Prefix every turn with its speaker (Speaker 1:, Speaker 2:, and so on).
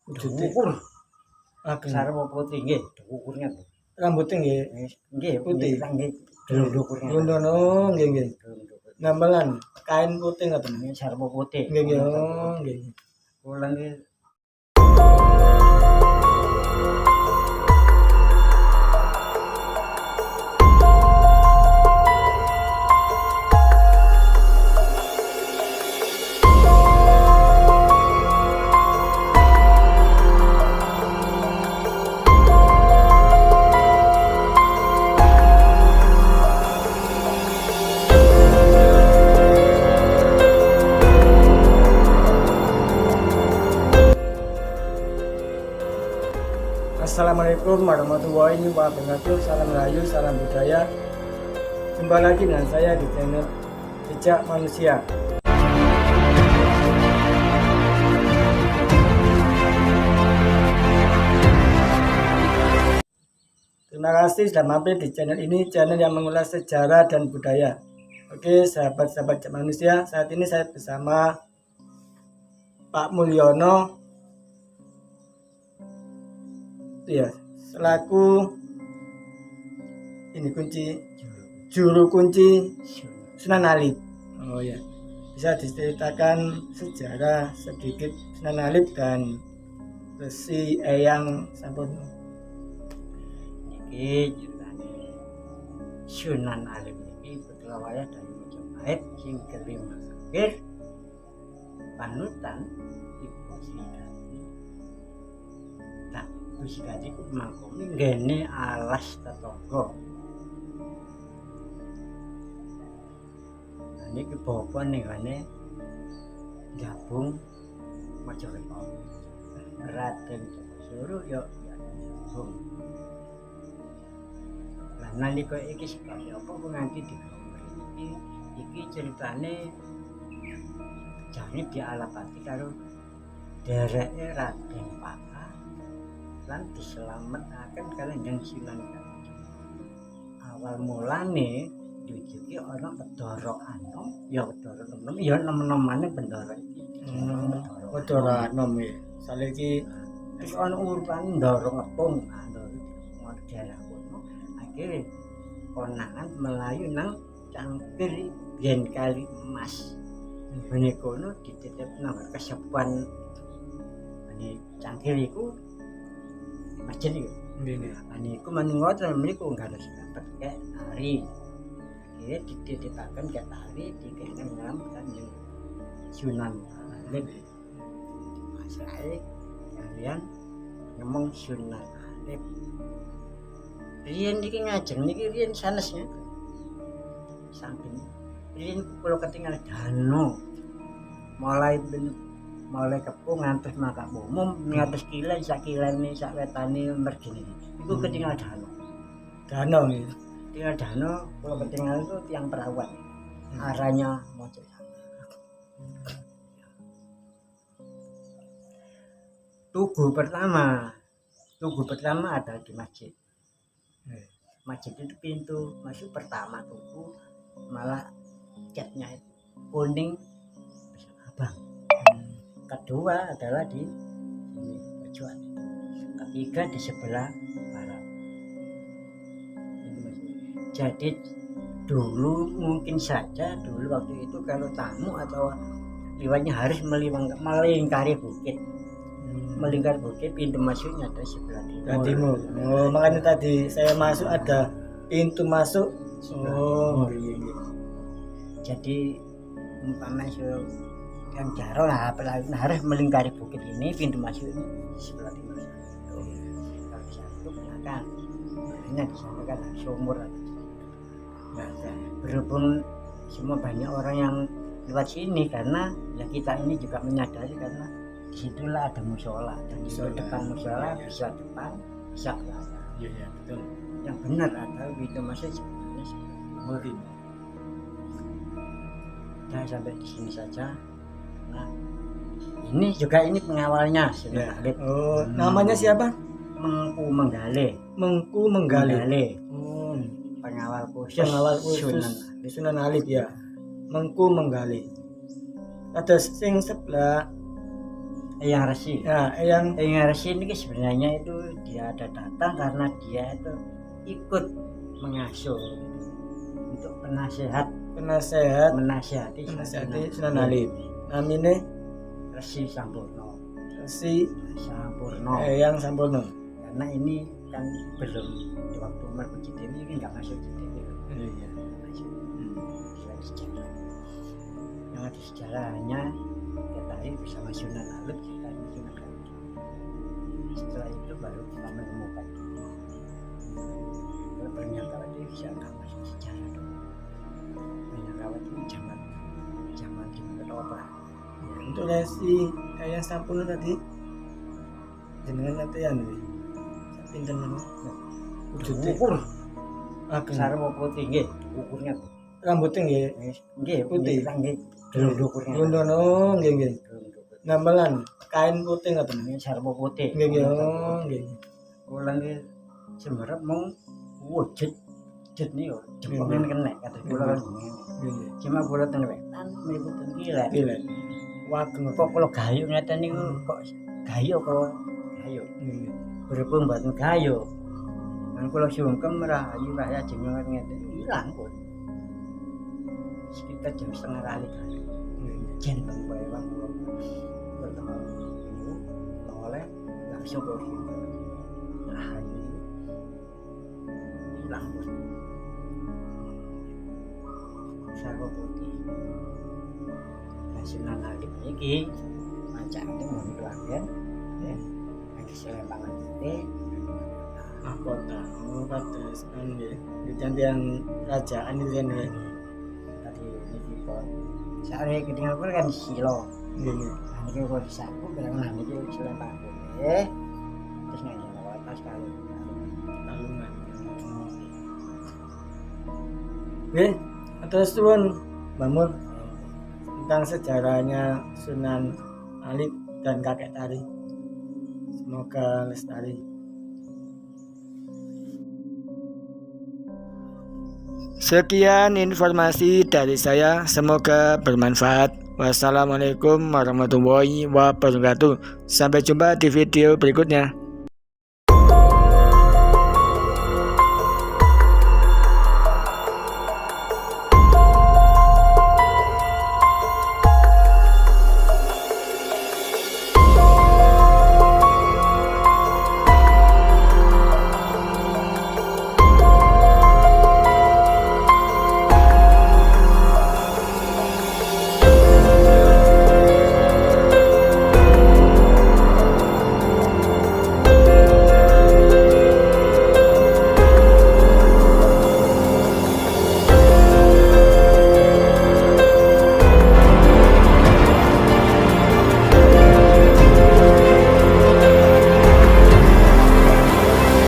Speaker 1: Dhuwur.
Speaker 2: Ageng.
Speaker 1: Sarwa putih nggih, dhuwurnya.
Speaker 2: Rambutnya nggih
Speaker 1: Nggih,
Speaker 2: putih.
Speaker 1: nggih. Dhuwurnya.
Speaker 2: Glondono nggih nggih. Gamelan kain putih ngoten.
Speaker 1: Ini sarwa putih.
Speaker 2: Nggih nggih. Oh nggih.
Speaker 1: Kula nggih
Speaker 2: Assalamualaikum warahmatullahi wabarakatuh. Salam rahayu, salam budaya. Jumpa lagi dengan saya di channel Jejak Manusia. Terima kasih sudah mampir di channel ini, channel yang mengulas sejarah dan budaya. Oke, sahabat-sahabat Jejak Manusia, saat ini saya bersama Pak Mulyono, ya, selaku ini juru kunci Sunan Alit. Oh ya, bisa diceritakan sejarah sedikit Sunan Alit dan Resi Eyang sampun
Speaker 1: iki ceritane Sunan Alit iki putra wayah dari Majapahit sing kelima akhir panutan Ibu Srikati. Nah, Ibu Srikati ku mangkone nggene alas tetangga. Nah, niki bapa ningane gabung Majalengka. Raden Suruh yo gabung. Lah nalika iki sekali apa nganti digawe iki ceritane jane dialapati karo dereke Raden Paka lan diselametaken kaliyan Hyang Sunan Kali. Awal mulane dijuki ana Bedara Anom, ya Bedara Enom, ya enom-enomane Bendara iki.
Speaker 2: Bedara Anom ya. Saliki
Speaker 1: Terus ana urutan Ndara Ngepung, Ndara daerah kono. Akhire konangan melayu nang Cangkir yen Kali Emas. Bene kono dititip nang kesepuan bene Cangkir iku masjid iku.
Speaker 2: nggih.
Speaker 1: Niku meningoten mriku nggados dapat kek tari. Akhire dititipaken kek tari dikene nang Kanjeng Sunan Alit. Masalahe kalian ngomong Sunan Alit. Riyen iki ngajeng niki riyen sanesnya. Samping riyen kula ketingal dano. Mulai kepung ngantos makak umum ngatos kilen sak kilene sak wetane mergine. Iku ketingal dano.
Speaker 2: Dano nggih.
Speaker 1: Tinggal dano kula ketingal itu tiang perawat. Aranya moco. Tugu pertama ada di masjid. Masjid itu pintu masuk pertama tugu malah catnya kuning abang. Kedua adalah di sini pojokan. Ketiga di sebelah barat. Jadi dulu mungkin saja dulu waktu itu kalau tamu atau lewatnya harus melingkari bukit. Melingkar bukit, pintu masuknya ada sebelah
Speaker 2: timur. Oh, makanya tadi saya masuk ada pintu masuk. Oh, iya.
Speaker 1: Jadi umpamanya yang jaro lah harus melingkari bukit ini, pintu masuk ini sebelah timur. Kalau satu belakang, hanya di sana kan sumur. Nah, berhubung semua banyak orang yang lewat sini karena ya kita ini juga menyadari karena disitulah ada musola dan di depan musola bisa depan bisa belakang.
Speaker 2: Iya betul.
Speaker 1: Yang benar adalah pintu masuk sebenarnya sebelah timur. Nah, sampai di sini saja. Nah, ini juga ini pengawalnya Sunan Alit.
Speaker 2: Oh, namanya siapa?
Speaker 1: Mengku Menggale.
Speaker 2: Mengku Menggale.
Speaker 1: Oh, pengawal khusus
Speaker 2: Sunan Alit ya. Mengku Menggale. Ada sing sebelah
Speaker 1: Eyang Resi.
Speaker 2: Nah, Eyang
Speaker 1: Resi ini sebenarnya itu dia ada datang karena dia itu ikut mengasuh untuk menasihati
Speaker 2: Sunan Alit. Namine
Speaker 1: Resi Sampurno.
Speaker 2: Eyang Sampurno.
Speaker 1: Karena ini kan belum di waktu Merku Cidewi ini nggak masuk Cidewi.
Speaker 2: Iya.
Speaker 1: Selain sejarah. Yang ada sejarahnya ketahui bersama Sunan Alit kita ini Sunan Kalijogo. Setelah itu baru kita menemukan. Kalau Bernyanggawat itu bisa nggak masuk sejarah dong. Bernyanggawat itu zaman Ketoprak.
Speaker 2: Ya, untuk Resi Eyang Sampurno tadi jenengan latihan nih. Pinten nama?
Speaker 1: Ukur.
Speaker 2: Ageng.
Speaker 1: Sarwa putih nggih, ukurnya
Speaker 2: Rambutnya nggih
Speaker 1: nggih
Speaker 2: putih.
Speaker 1: nggih. Belum ukurnya.
Speaker 2: Lundono nggih. Gamelan kain putih ngoten.
Speaker 1: Ini sarwa putih.
Speaker 2: Nggih. Oh, nggih.
Speaker 1: Kula nggih semerep mung wujud nih yo. Jepangin kena kata kula kan.
Speaker 2: Nggih.
Speaker 1: Cuma kula teng wetan mriku teng kilek.
Speaker 2: Pilih. Wageng
Speaker 1: Kok kula gayu ngeten niku kok gayu kok gayu.
Speaker 2: Nggih.
Speaker 1: Berhubung mboten gayu. Kan kula sungkem rahayu raya jenengan ngeten ilang pun. Sekitar jam setengah kali kan. Jen bang bae bang bertemu ibu oleh langsung ke rahayu ilang pun. Sarwa putih. Sunan Alit iki macane mun keluarga ya. Lagi selempangan putih.
Speaker 2: Mahkota. Oh, kados nggih. Dicantian kerajaan itu kan nggih.
Speaker 1: Tadi ini kok sare ketinggal pun kan silo.
Speaker 2: Nggih.
Speaker 1: Niki kok disapu barang niki selempangan putih. Terus nang atas kali.
Speaker 2: Talungan. Nggih, atur suwun Mbah Mun tentang sejarahnya Sunan Alit dan Kakek Tari. Semoga lestari. Sekian informasi dari saya, semoga bermanfaat. Wassalamualaikum warahmatullahi wabarakatuh. Sampai jumpa di video berikutnya.